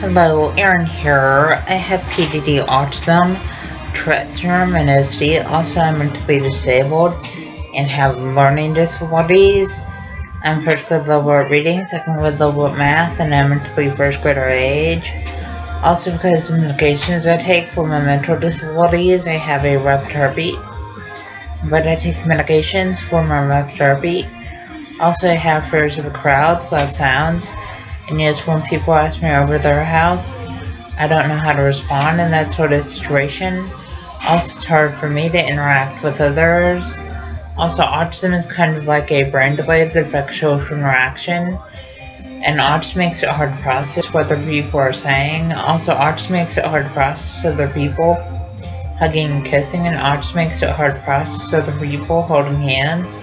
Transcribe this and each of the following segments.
Hello, Erin here. I have PDD, autism, Tourette syndrome, and OCD. Also, I'm mentally disabled and have learning disabilities. I'm first grade level at reading, second grade level at math, and I'm mentally first grader age. Also, because of medications I take for my mental disabilities, I have a rapid heartbeat. But I take medications for my rapid heartbeat. Also, I have fears of the crowds, loud sounds. And yes, when people ask me over their house, I don't know how to respond in that sort of situation. Also, it's hard for me to interact with others. Also, autism is kind of like a brain delay that affects social interaction. And autism makes it hard to process what other people are saying. Also, autism makes it hard to process other people hugging and kissing. And autism makes it hard to process other people holding hands.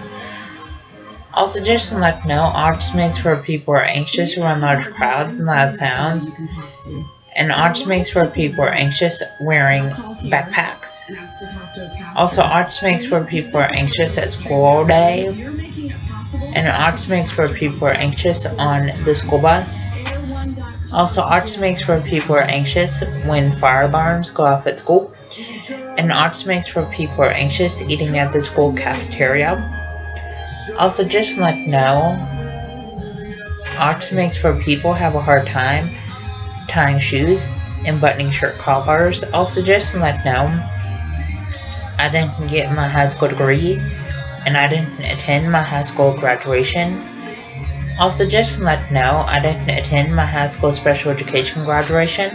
Also, just to let you know, autism makes where people are anxious around large crowds and loud sounds. And autism makes where people are anxious wearing backpacks. Also, autism makes where people are anxious at school all day. And autism makes where people are anxious on the school bus. Also, autism makes where people are anxious when fire alarms go off at school. And autism makes where people are anxious eating at the school cafeteria. Also, just to let you know, autism makes where people have a hard time tying shoes and buttoning shirt collars. Also, just to let you know, I didn't get my high school degree and I didn't attend my high school graduation. Also, just to let you know, I didn't attend my high school special education graduation.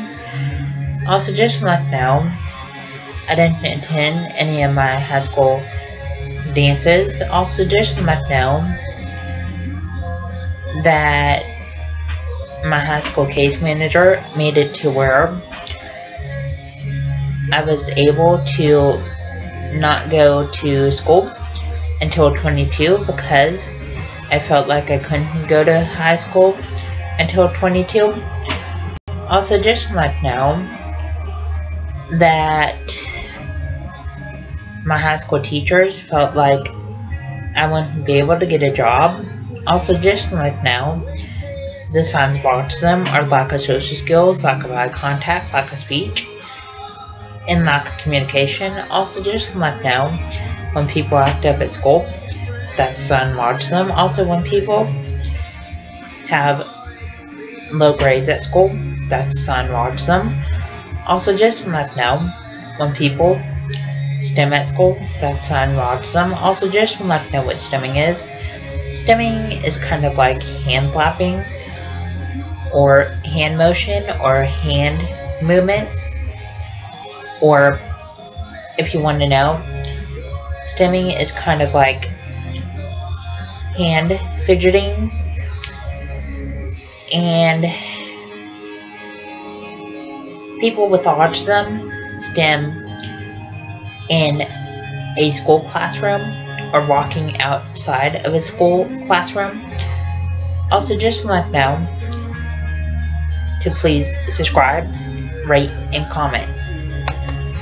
Also, just to let you know, I didn't attend any of my high school dances. Also, just to let you know that my high school case manager made it to where I was able to not go to school until 22 because I felt like I couldn't go to high school until 22. Also, just to let you know that my high school teachers felt like I wouldn't be able to get a job. Also, just to let you know, the signs of autism are lack of social skills, lack of eye contact, lack of speech, and lack of communication. Also, just to let you know, when people act up at school, that's a sign of autism. Also, when people have low grades at school, that's a sign of autism. Also, just to let you know, when people stem at school, that's a sign of autism. Also, just to let you know what stimming is. Stimming is kind of like hand flapping, or hand motion, or hand movements. Or, if you want to know, stimming is kind of like hand fidgeting. And people with autism stem in a school classroom or walking outside of a school classroom. Also, just to let you know to please subscribe, rate, and comment.